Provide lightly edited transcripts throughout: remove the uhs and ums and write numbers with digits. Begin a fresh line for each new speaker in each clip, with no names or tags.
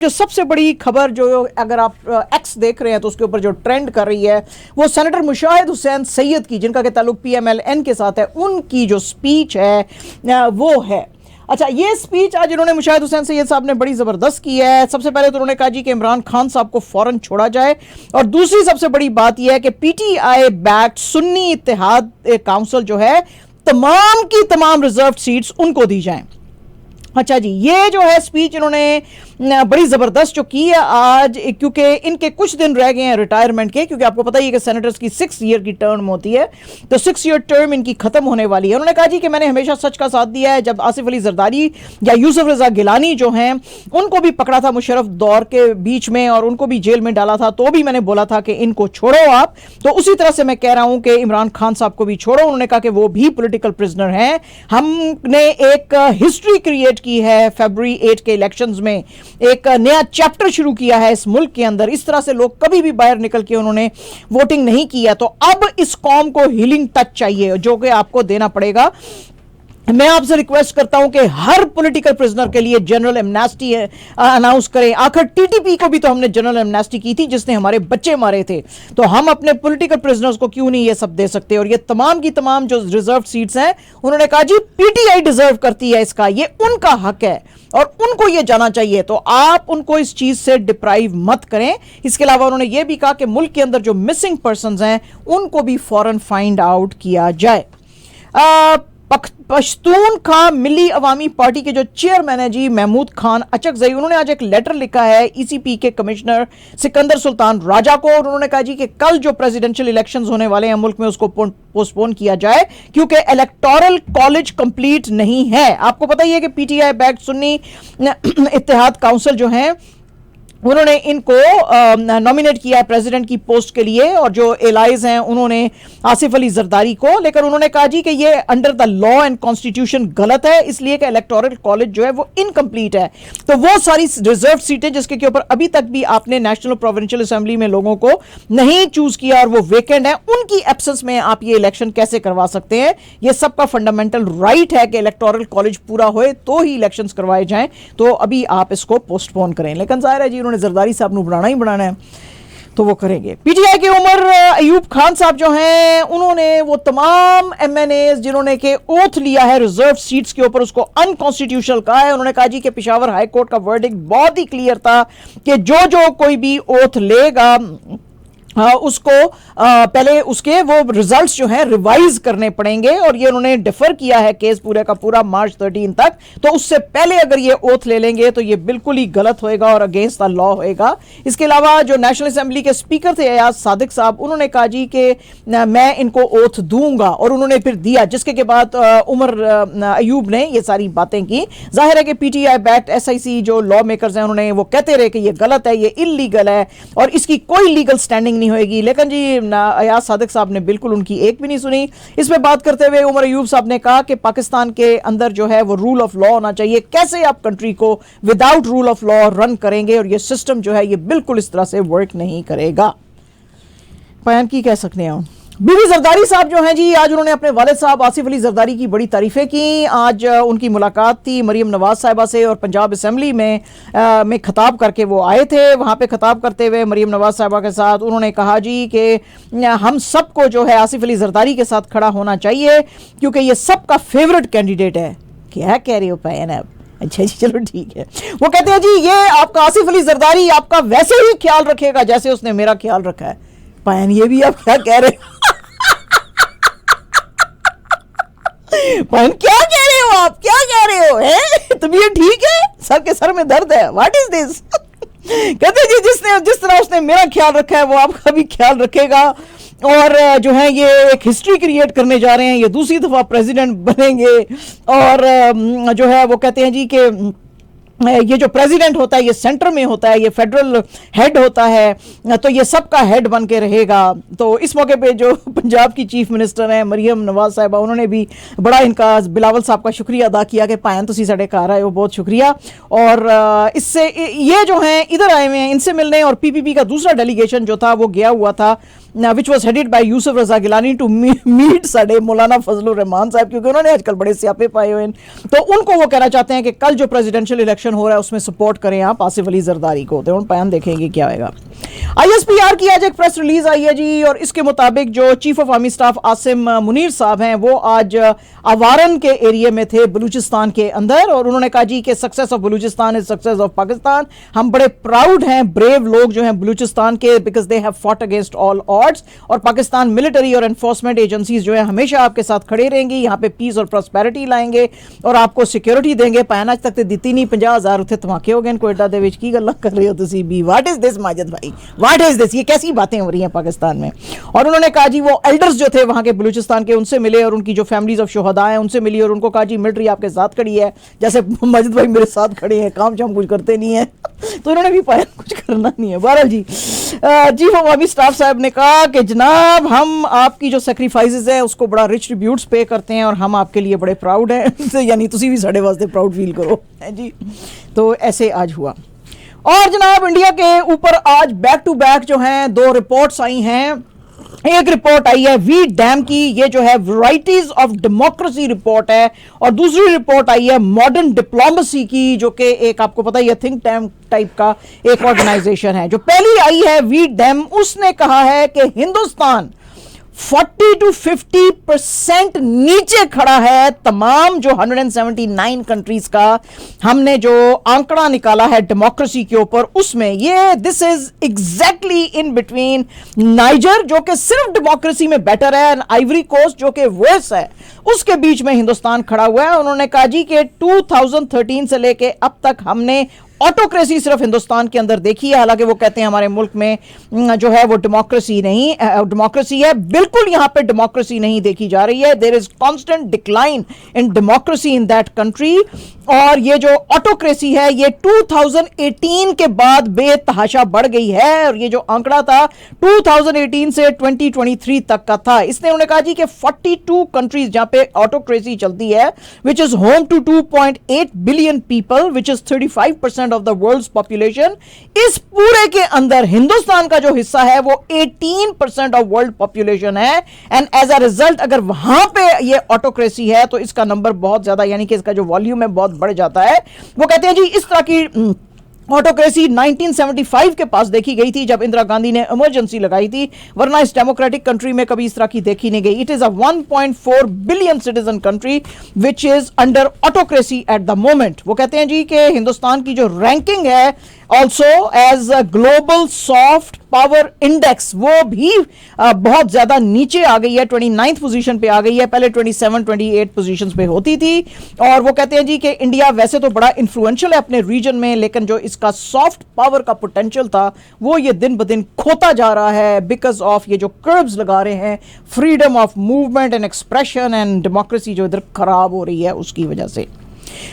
जो सबसे बड़ी खबर जो अगर आप एक्स देख रहे हैं तो उसके ऊपर जो ट्रेंड कर रही है वो सेनेटर मुशाहिद हुसैन सैयद की, जिनका के ताल्लुक PMLN के साथ है, उनकी जो स्पीच है वो है। अच्छा, ये स्पीच आज इन्होंने मुशाहिद हुसैन सैयद साहब ने बड़ी ज़बरदस्त की है। सबसे पहले तो उन्होंने कहा जी कि इमरान खान साहब को फ़ौरन छोड़ा जाए, और दूसरी सबसे बड़ी बात यह है कि PTI बैक्ड सुन्नी इत्तेहाद काउंसिल जो है, तमाम की तमाम रिजर्व सीट्स उनको दी जाएं। अच्छा जी, ये जो है स्पीच इन्होंने बड़ी ज़बरदस्त जो की है आज, क्योंकि इनके कुछ दिन रह गए हैं रिटायरमेंट के, क्योंकि आपको पता ही है कि सेनेटर्स की 6 ईयर की टर्म होती है, तो 6 ईयर टर्म इनकी ख़त्म होने वाली है। उन्होंने कहा जी कि मैंने हमेशा सच का साथ दिया है। जब आसिफ अली जरदारी या यूसुफ रजा गिलानी जो हैं उनको भी पकड़ा था मुशर्रफ दौर के बीच में और उनको भी जेल में डाला था, तो भी मैंने बोला था कि इनको छोड़ो आप। तो उसी तरह से मैं कह रहा हूं कि इमरान खान साहब को भी छोड़ो। उन्होंने कहा कि वो भी पॉलिटिकल प्रिजनर हैं। हमने एक हिस्ट्री क्रिएट की है, फरवरी 8 के इलेक्शंस में एक नया चैप्टर शुरू किया है इस मुल्क के अंदर। इस तरह से लोग कभी भी बाहर निकल के उन्होंने वोटिंग नहीं किया, तो अब इस कौम को हीलिंग टच चाहिए जो कि आपको देना पड़ेगा। मैं आपसे रिक्वेस्ट करता हूं कि हर पॉलिटिकल प्रिजनर के लिए जनरल एमनेस्टी अनाउंस करें। आखिर TTP को भी तो हमने जनरल एमनेस्टी की थी जिसने हमारे बच्चे मारे थे, तो हम अपने पॉलिटिकल प्रिजनर्स को क्यों नहीं ये सब दे सकते। और ये तमाम की तमाम जो रिजर्व सीट्स हैं, उन्होंने कहा जी PTI डिजर्व करती है इसका, ये उनका हक है और उनको ये जाना चाहिए, तो आप उनको इस चीज से डिप्राइव मत करें। इसके अलावा उन्होंने ये भी कहा कि मुल्क के अंदर जो मिसिंग पर्संस हैं उनको भी फौरन फाइंड आउट किया जाए। पश्तूनख्वा मिली अवामी पार्टी के जो चेयरमैन है जी महमूद खान अचकजई, उन्होंने आज एक लेटर लिखा है ECP के कमिश्नर सिकंदर सुल्तान राजा को, और उन्होंने कहा जी कि कल जो प्रेसिडेंशियल इलेक्शंस होने वाले हैं मुल्क में उसको पोस्टपोन किया जाए क्योंकि इलेक्टोरल कॉलेज कंप्लीट नहीं है। आपको पता ही है कि PTI बैक्ड सुन्नी इत्तेहाद काउंसिल जो है उन्होंने इनको नॉमिनेट किया है प्रेसिडेंट की पोस्ट के लिए, और जो एलाइज हैं उन्होंने आसिफ अली जरदारी को, लेकिन उन्होंने कहा जी कि ये under the law and constitution गलत है, इसलिए कि इलेक्टोरल कॉलेज जो है वो इनकम्प्लीट है। तो वो सारी रिजर्व सीटें जिसके के ऊपर अभी तक भी आपने नेशनल प्रोविंशियल असेंबली में लोगों को नहीं चूज किया और वो वेकेंट है, उनकी एब्सेंस में आप ये इलेक्शन कैसे करवा सकते हैं। ये सबका फंडामेंटल राइट है कि इलेक्टोरल कॉलेज पूरा होए तो ही इलेक्शन करवाए जाएं, तो अभी आप इसको पोस्टपोन करें। लेकिन जाहिर है जी जरदारी साहब ने बनाना ही बनाना है तो वो करेंगे। PTI के उमर अयूब खान साहब जो हैं उन्होंने वो तमाम MNAs जिन्होंने के ओथ लिया है रिजर्व सीट्स के ऊपर उसको अनकॉन्स्टिट्यूशनल कहा है। उन्होंने कहा जी कि पेशावर हाई कोर्ट का वर्डिक्ट बहुत ही क्लियर था कि जो कोई भी ओथ लेगा उसको पहले उसके वो रिजल्ट्स जो हैं रिवाइज करने पड़ेंगे, और ये उन्होंने डिफर किया है केस पूरे का पूरा मार्च 13 तक। तो उससे पहले अगर ये ओथ ले लेंगे तो ये बिल्कुल ही गलत होएगा और अगेंस्ट द लॉ होएगा। इसके अलावा जो नेशनल असेंबली के स्पीकर थे अयाज सादिक साहब, उन्होंने कहा जी कि मैं इनको ओथ दूंगा, और उन्होंने फिर दिया, जिसके के बाद उमर अयूब ने ये सारी बातें की। जाहिर है कि PTI बैक्ड SIC जो लॉ मेकर्स हैं उन्होंने वो कहते रहे कि ये गलत है, ये इलीगल है और इसकी कोई लीगल स्टैंडिंग नहीं होएगी, लेकिन जी अयाज सादिक साहब ने बिल्कुल उनकी एक भी नहीं सुनी। इसमें बात करते हुए उमर अयूब साहब ने कहा कि पाकिस्तान के अंदर जो है वो रूल ऑफ लॉ होना चाहिए। कैसे आप कंट्री को without rule of law run करेंगे, और ये सिस्टम जो है ये बिल्कुल इस तरह से वर्क नहीं करेगा। बयान की कह सकते हैं बीबी जरदारी साहब जो हैं जी, आज उन्होंने अपने वालिद साहब आसिफ अली जरदारी की बड़ी तारीफें की। आज उनकी मुलाकात थी मरियम नवाज साहिबा से, और पंजाब असेंबली में खिताब करके वो आए थे। वहाँ पे खिताब करते हुए मरियम नवाज साहिबा के साथ उन्होंने कहा जी कि हम सबको जो है आसिफ अली जरदारी के साथ खड़ा होना चाहिए क्योंकि ये सबका फेवरेट कैंडिडेट है। क्या कह रहे हो पैन अब? अच्छा जी, चलो ठीक है। वो कहते हैं जी ये आपका आसिफ अली जरदारी आपका वैसे ही ख्याल रखेगा जैसे उसने मेरा ख्याल रखा है। पैन ये भी आप क्या कह रहे हो? क्या कह रहे हो आप? क्या कह रहे हो? है तबीयत ठीक है? सर के सर में दर्द है? What is this? कहते जी जिस तरह उसने मेरा ख्याल रखा है वो आपका भी ख्याल रखेगा, और जो है ये एक हिस्ट्री क्रिएट करने जा रहे हैं, ये दूसरी दफा प्रेसिडेंट बनेंगे। और जो है वो कहते हैं जी कि ये जो प्रेसिडेंट होता है ये सेंटर में होता है, ये फेडरल हेड होता है, तो ये सबका हेड बन के रहेगा। तो इस मौके पे जो पंजाब की चीफ मिनिस्टर हैं मरियम नवाज साहिबा, उन्होंने भी बड़ा इनका बिलावल साहब का शुक्रिया अदा किया कि पायन तुसी साडे घर आए हो, बहुत शुक्रिया। और इससे ये जो हैं इधर आए हुए हैं इनसे मिलने, और PPP का दूसरा डेलीगेशन जो था वो गया हुआ था which was headed by Yusuf Raza Gilani to meet साडे मौलाना फजलुर रहमान साहब, क्योंकि उन्होंने आजकल बड़े स्यापे पाए हुए हैं। तो उनको वो कहना चाहते हैं कि कल जो प्रेसिडेंशियल इलेक्शन हो रहा है उसमें सपोर्ट करें आप आसिफ अली जरदारी को। तो बयान देखेंगे क्या आएगा। ISPR की आज एक प्रेस रिलीज आई है जी, और इसके मुताबिक जो chief of army staff Asim Munir साहब हैं वो आज अवारन के एरिया में थे बलूचिस्तान के अंदर, और उन्होंने कहा जी कि success of Balochistan is success of Pakistan. हम बड़े प्राउड हैं ब्रेव लोग जो हैं बलूचिस्तान के, because they have fought against all odds, और पाकिस्तान मिलिट्री और एनफोर्समेंट एजेंसीज जो है हमेशा आपके साथ खड़े रहेंगी, यहाँ पे पीस और प्रॉस्पेरिटी लाएंगे और आपको सिक्योरिटी देंगे। पैन अज तक तो दी नहीं, 50,000 उत्थे धमाके हो गए कोयटा दे विच, की गल्लां कर रहे हो तुसीं भी? व्हाट इज दिस माजिद भाई, व्हाट इज दिस? ये कैसी बातें हो रही हैं पाकिस्तान में? और उन्होंने कहा जी वो एल्डर्स जो थे वहां के बलूचिस्तान के उनसे मिले, और उनकी जो फैमिलीज ऑफ शोहदा हैं उनसे मिली, और उनको कहा जी मिलिट्री आपके साथ खड़ी है, जैसे माजिद भाई मेरे साथ खड़े हैं, काम शाम कुछ करते नहीं है। तो उन्होंने भी पाया कुछ करना नहीं है। बहरहाल जी चीफ ऑफ आर्मी स्टाफ साहब ने कहा कि जनाब हम आपकी जो सेक्रीफाइसेस है उसको बड़ा रिच ट्रिब्यूट्स पे करते हैं और हम आपके लिए बड़े प्राउड हैं। यानी तुसी भी साढ़े वास्ते प्राउड फील करो है जी। तो ऐसे आज हुआ। और जनाब इंडिया के ऊपर आज बैक टू बैक जो हैं 2 रिपोर्ट्स आई हैं। एक रिपोर्ट आई है वी डैम की, ये जो है वैराइटीज ऑफ डेमोक्रेसी रिपोर्ट है, और दूसरी रिपोर्ट आई है मॉडर्न डिप्लोमेसी की, जो कि एक आपको पता ही है थिंक टैंक टाइप का एक ऑर्गेनाइजेशन है। जो पहली आई है वी डैम, उसने कहा है कि हिंदुस्तान 40 to 50% नीचे खड़ा है तमाम जो 179 कंट्रीज का हमने जो आंकड़ा निकाला है डेमोक्रेसी के ऊपर, उसमें ये this is exactly in between niger जो कि सिर्फ डेमोक्रेसी में बेटर है, एंड आइवरी कोस्ट जो कि वर्स है, उसके बीच में हिंदुस्तान खड़ा हुआ है। उन्होंने कहा जी कि 2013 से लेके अब तक हमने ऑटोक्रेसी सिर्फ हिंदुस्तान के अंदर देखी है। हालांकि वो कहते हैं हमारे मुल्क में जो है वो डेमोक्रेसी नहीं, डेमोक्रेसी है, बिल्कुल यहां पे डेमोक्रेसी नहीं देखी जा रही है। There is constant decline in democracy in that country. और ये जो ऑटोक्रेसी है ये 2018 के बाद बेतहाशा बढ़ गई है, और ये जो आंकड़ा था 2018 से 2023 तक का था। इसने उन्होंने कहा जी कि 42 कंट्रीज जहां पे ऑटोक्रेसी चलती है, which is home to 2.8 billion people, which is 35% of the world's population. इस पूरे के अंदर हिंदुस्तान का जो हिस्सा है वो 18% ऑफ वर्ल्ड पॉपुलेशन है, एंड एज अ रिजल्ट अगर वहां पे ये ऑटोक्रेसी है तो इसका नंबर बहुत ज्यादा, यानी कि इसका जो वॉल्यूम है बहुत बढ़ जाता है। वो कहते हैं जी इस तरह की ऑटोक्रेसी 1975 के पास देखी गई थी जब इंदिरा गांधी ने इमरजेंसी लगाई थी, वरना इस डेमोक्रेटिक कंट्री में कभी इस तरह की देखी नहीं गई। It is a 1.4 billion citizen country which is under autocracy at the moment. वो कहते हैं जी कि हिंदुस्तान की जो रैंकिंग है also as a global soft power index, वो भी बहुत ज्यादा नीचे आ गई है, 29th पोजीशन पे आ गई है, पहले 27-28 पोजीशंस पे होती थी। और वो कहते हैं जी कि इंडिया वैसे तो बड़ा इन्फ्लुएंशियल है अपने रीजन में, लेकिन जो इसका सॉफ्ट पावर का पोटेंशियल था वो ये दिन ब दिन खोता जा रहा है बिकॉज ऑफ ये जो कर्ब्स लगा रहे हैं, freedom of movement and expression and democracy जो इधर खराब हो रही है उसकी वजह से।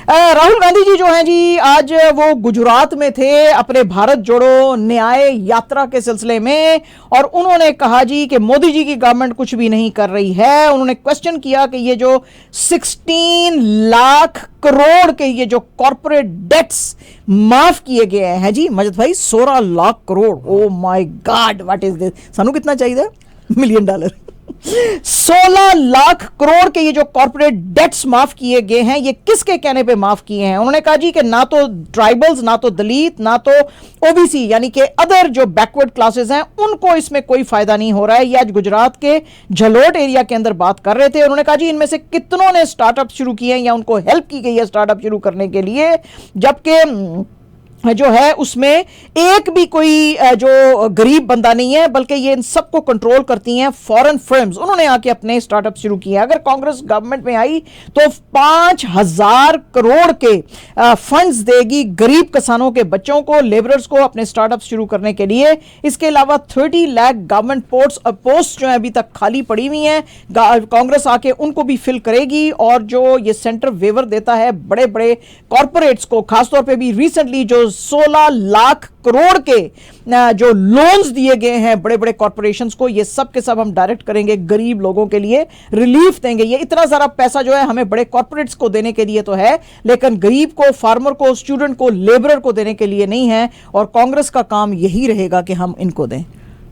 राहुल गांधी जी जो हैं जी आज वो गुजरात में थे अपने भारत जोड़ो न्याय यात्रा के सिलसिले में, और उन्होंने कहा जी कि मोदी जी की गवर्नमेंट कुछ भी नहीं कर रही है। उन्होंने क्वेश्चन किया कि ये जो 16 लाख करोड़ के ये जो कॉर्पोरेट डेट्स माफ किए गए हैं जी मजिद भाई, 16 lakh crore, oh my God what is this, सानू कितना चाहिए? $1 मिलियन। 16 लाख करोड़ के ये जो कॉर्पोरेट डेट्स माफ किए गए हैं, ये किसके कहने पे माफ किए हैं? उन्होंने कहा जी कि ना तो ट्राइबल्स, ना तो दलित, ना तो ओबीसी यानी कि अदर जो बैकवर्ड क्लासेस हैं उनको इसमें कोई फायदा नहीं हो रहा है। ये आज गुजरात के झलोट एरिया के अंदर बात कर रहे थे। उन्होंने कहा जी इनमें से कितनों ने स्टार्टअप शुरू किए हैं या उनको हेल्प की गई है स्टार्टअप शुरू करने के लिए, जबकि जो है उसमें एक भी कोई जो गरीब बंदा नहीं है, बल्कि ये इन सबको कंट्रोल करती हैं फॉरेन फर्म्स। उन्होंने आके अपने स्टार्टअप शुरू किए। अगर कांग्रेस गवर्नमेंट में आई तो 5,000 करोड़ के फंड्स देगी गरीब किसानों के बच्चों को, लेबरर्स को अपने स्टार्टअप शुरू करने के लिए। इसके अलावा 30 लाख गवर्नमेंट पोस्ट जो है अभी तक खाली पड़ी हुई हैं, कांग्रेस आके उनको भी फिल करेगी। और जो ये सेंटर वेवर देता है बड़े बड़े कॉर्पोरेट्स को, खासतौर पर भी रिसेंटली जो 16 लाख करोड़ के जो लोन्स दिए गए हैं बड़े बड़े कॉर्पोरेशंस को, ये सब के सब हम डायरेक्ट करेंगे गरीब लोगों के लिए, रिलीफ देंगे। ये इतना सारा पैसा जो है हमें बड़े कॉर्पोरेट्स को देने के लिए तो है, लेकिन गरीब को, फार्मर को, स्टूडेंट को, लेबरर को देने के लिए नहीं है। और कांग्रेस का काम यही रहेगा कि हम इनको दें।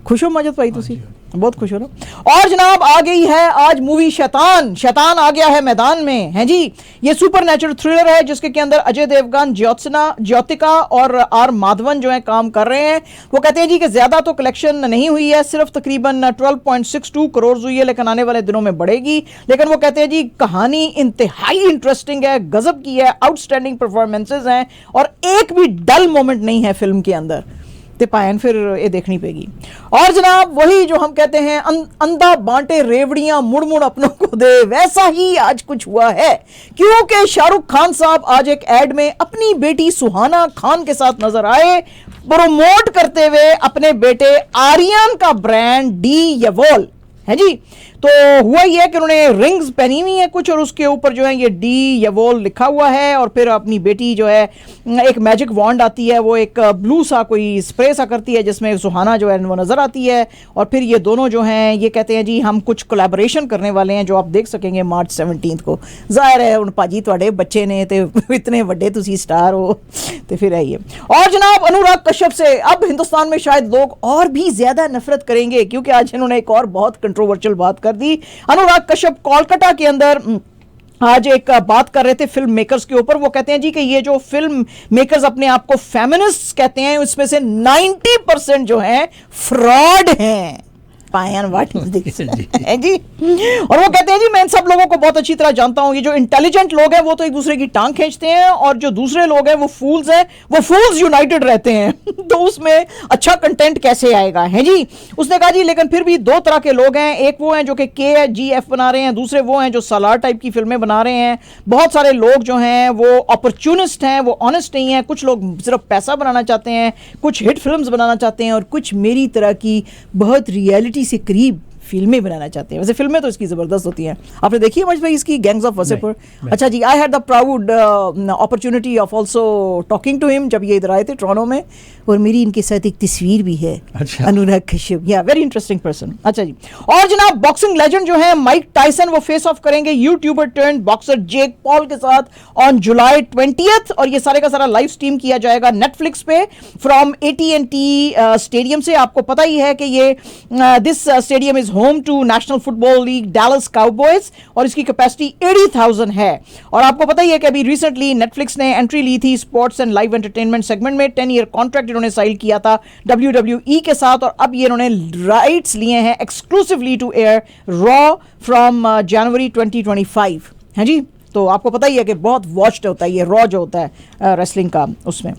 खुश हो माजिद भाई तुसी? बहुत खुश हो रहा। और जनाब आ गई है आज मूवी शैतान। शैतान आ गया है मैदान में, है जी। ये सुपर नेचुरल थ्रिलर है जिसके के अंदर अजय देवगन, ज्योतिका और आर माधवन जो है काम कर रहे हैं। वो कहते हैं जी कि ज्यादा तो कलेक्शन नहीं हुई है, सिर्फ तकरीबन 12.62 करोड़ हुई है, लेकिन आने वाले दिनों में बढ़ेगी। लेकिन वो कहते हैं जी कहानी इंतहाई इंटरेस्टिंग है, गजब की है, आउटस्टैंडिंग परफॉर्मेंसेज हैं और एक भी डल मोमेंट नहीं है फिल्म के अंदर। तिपायन फिर ये देखनी पड़ेगी। और जनाब वही जो हम कहते हैं अंधा बांटे रेवड़ियां मुड़ मुड़ अपनों को दे, वैसा ही आज कुछ हुआ है, क्योंकि शाहरुख खान साहब आज एक एड में अपनी बेटी सुहाना खान के साथ नजर आए, प्रोमोट करते हुए अपने बेटे आर्यन का ब्रांड डी यवॉल, है जी। तो हुआ ये है कि उन्होंने रिंग्स पहनी हुई है कुछ और उसके ऊपर जो है ये डी यवॉल लिखा हुआ है, और फिर अपनी बेटी जो है एक मैजिक वॉन्ड आती है, वो एक ब्लू सा कोई स्प्रे सा करती है जिसमें सुहाना जो है वो नजर आती है। और फिर ये दोनों जो हैं ये कहते हैं जी हम कुछ कोलैबोरेशन करने वाले हैं जो आप देख सकेंगे मार्च 17 को। जाहिर है उन भाजी थोड़े बच्चे ने तो इतने बड़े तुसी स्टार हो तो फिर है ये। और जनाब अनुराग कश्यप से अब हिंदुस्तान में शायद लोग और भी ज्यादा नफरत करेंगे, क्योंकि आज इन्होंने एक और बहुत कंट्रोवर्शियल बात कर दी। अनुराग कश्यप कोलकाता के अंदर आज एक बात कर रहे थे फिल्म मेकर्स के ऊपर। वो कहते हैं जी कि ये जो फिल्म मेकर्स अपने आप को फेमिनिस्ट कहते हैं उसमें से 90% जो हैं फ्रॉड हैं। व्हाट इज दिस है जी। और वो कहते हैं जी मैं इन सब लोगों को बहुत अच्छी तरह जानता हूं, ये जो इंटेलिजेंट लोग हैं वो तो एक दूसरे की टांग खींचते हैं और जो दूसरे लोग हैं वो फूल्स हैं, वो फूल्स यूनाइटेड रहते हैं तो उसमें अच्छा कंटेंट कैसे आएगा, है जी। उसने कहा जी लेकिन फिर भी दो तरह के लोग हैं, एक वो हैं जो कि KGF बना रहे हैं, दूसरे वो हैं जो सालार टाइप की फिल्में बना रहे हैं। बहुत सारे लोग जो हैं वो अपॉर्चुनिस्ट हैं, वो ऑनेस्ट नहीं है। कुछ लोग सिर्फ पैसा बनाना चाहते हैं, कुछ हिट फिल्म्स बनाना चाहते हैं और कुछ मेरी तरह की बहुत रियलिटी से करीब फिल्में बनाना चाहते हैं। वैसे फिल्में तो इसकी जबरदस्त होती हैं, आपने देखी है भाई इसकी गैंग्स ऑफ वसेपुर? अच्छा जी, I had the proud opportunity of also talking to him जब ये इधर आए थे टोरंटो में, और मेरी इनके साथ एक तस्वीर भी है। अच्छा। अनुराग कश्यप, या वेरी इंटरेस्टिंग पर्सन। अच्छा जी, और जनाब बॉक्सिंग लेजेंड जो है माइक टायसन वो फेस ऑफ करेंगे YouTuber turn boxer Jake Paul के साथ ऑन जुलाई 20th, और ये सारे का सारा लाइव स्ट्रीम किया जाएगा नेटफ्लिक्स पे फ्रॉम AT&T स्टेडियम से। आपको पता ही है कि ये this stadium is home to national football league Dallas Cowboys और इसकी कैपेसिटी 80,000 है। और आपको पता ही है कि अभी रिसेंटली नेटफ्लिक्स ने एंट्री ली थी sports and live entertainment segment में। 10-year कॉन्ट्रैक्ट इन्होंने साइन किया था WWE के साथ, और अब ये इन्होंने राइट्स लिए हैं exclusively to air Raw from January 2025, है जी। तो आपको पता ही है कि बहुत वॉच्ड होता है ये रॉ जो होता है रेसलिंग का। उसमें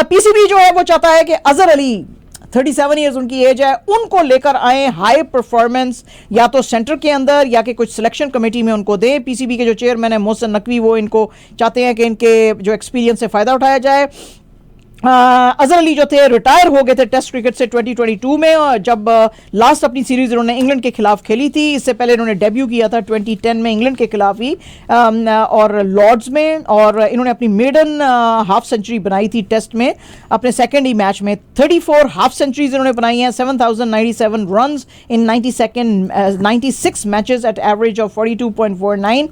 PCB जो है वो चाहता है कि अजहर अली 37 ईयर्स उनकी एज है, उनको लेकर आए हाई परफॉर्मेंस, या तो सेंटर के अंदर या कि कुछ सिलेक्शन कमेटी में उनको दें। PCB के जो चेयरमैन है मोहसिन नकवी वो इनको चाहते हैं कि इनके जो एक्सपीरियंस से फ़ायदा उठाया जाए। अजहर अली जो थे रिटायर हो गए थे टेस्ट क्रिकेट से 2022 में, और जब लास्ट अपनी सीरीज इन्होंने इंग्लैंड के खिलाफ खेली थी। इससे पहले इन्होंने डेब्यू किया था 2010 में इंग्लैंड के खिलाफ ही और लॉर्ड्स में, और इन्होंने अपनी मेडन हाफ सेंचुरी बनाई थी टेस्ट में अपने सेकेंड ही मैच में। 34 हाफ सेंचुरीज इन्होंने बनाई हैं, 7,097 runs in 96 matches at average of 42.49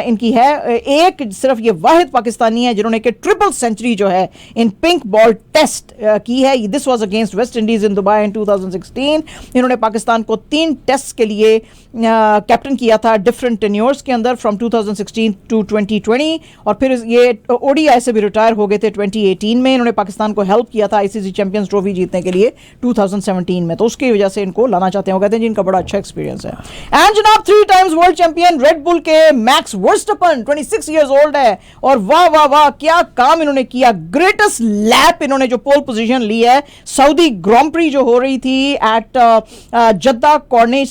इनकी है। एक सिर्फ ये वाहिद पाकिस्तानी है जिन्होंने कि ट्रिपल सेंचुरी जो है इन पिंक बॉल टेस्ट की है। This was against West Indies in Dubai in 2016। इन्होंने पाकिस्तान को 3 टेस्ट के लिए कैप्टन किया था डिफरेंट टेन्योर्स के अंदर फ्रॉम 2016 टू 2020, और फिर ये ODI से भी रिटायर हो गए थे 2018 में। इन्होंने पाकिस्तान को हेल्प किया था ICC चैंपियंस ट्रॉफी जीतने के लिए 2017 में, तो उसकी वजह से इनको लाना चाहते हैं। वो कहते हैं जी इनका बड़ा अच्छा एक्सपीरियंस है। एंड जनाब 3 times world champion red bull के मैक्स वर्स्टपन 26 ईयर्स ओल्ड है, और वाह वाह वाह क्या काम इन्होंने किया। ग्रेटेस्ट लैप इन्होंने जो पोल पोजीशन ली है सऊदी ग्रांड प्री जो हो रही थी एट जद्दा कॉर्निश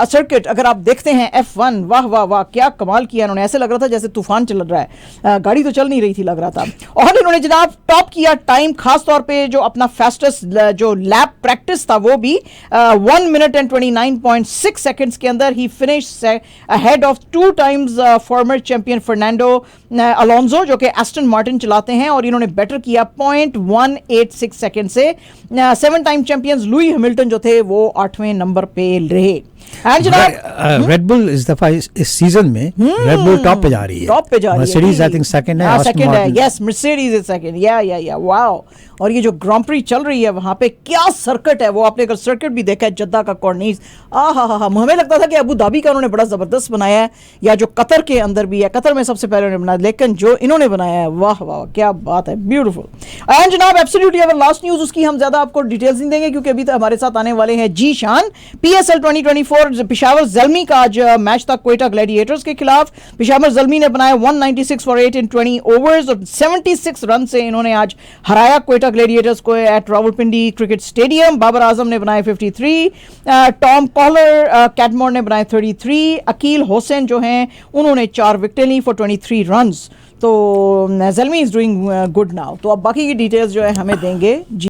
सर्किट, अगर आप देखते हैं F1, वाह वाह वाह क्या कमाल किया इन्होंने। ऐसे लग रहा था जैसे तूफान चल रहा है, गाड़ी तो चल नहीं रही थी लग रहा था। और इन्होंने जनाब टॉप किया टाइम, खास तौर पे जो अपना फास्टेस्ट जो लैप प्रैक्टिस था वो भी 1 minute and 29.6 seconds के अंदर ही finish ahead of 2 times former champion Fernando Alonso जो कि एस्टन मार्टिन चलाते हैं, और इन्होंने बेटर किया 0.186 सेकंड से। 7 टाइम चैंपियंस लुई हैमिल्टन जो थे वो 8वें नंबर पे रहे। एंड जनाब
रेड बुल इस दफा इस सीजन में रेड बुल टॉप पे जा रही है, मर्सिडीज आई थिंक सेकंड है,
सेकंड है, यस मर्सिडीज इज सेकंड, या वाओ। और ये जो ग्रांड प्री चल रही है वहां पे क्या सर्किट है, वो आपने अगर सर्किट भी देखा है जद्दा का कॉर्निश, हमें लगता था कि अबू धाबी का उन्होंने बड़ा जबरदस्त बनाया है, या जो कतर के अंदर भी है, कतर में सबसे पहले उन्होंने बनाया, लेकिन जो इन्होंने बनाया है वाह वाह क्या बात है, ब्यूटीफुल। एंड जनाब एब्सोल्युटली अवर लास्ट न्यूज, उसकी हम ज्यादा आपको डिटेल्स नहीं देंगे क्योंकि अभी तक हमारे साथ आने वाले हैं जी शान। PSL 2024 पेशावर ज़ल्मी का आज मैच था क्वेटा ग्लैडिएटर्स के खिलाफ। पेशावर ज़ल्मी ने बनाया 196 फॉर 8 इन 20 ओवर्स और 76 रन से इन्होंने आज हराया क्वेटा ग्लैडिएटर्स को at Rawalpindi cricket stadium. Babar Azam ने बनाए 53, टॉम कॉलर कैटमोर ने बनाए 33, अकील हुसैन जो हैं उन्होंने 4 विकेटें ली फॉर 23 रन्स। तो Zalmi is doing good now. तो अब बाकी की डिटेल्स जो है हमें देंगे जी।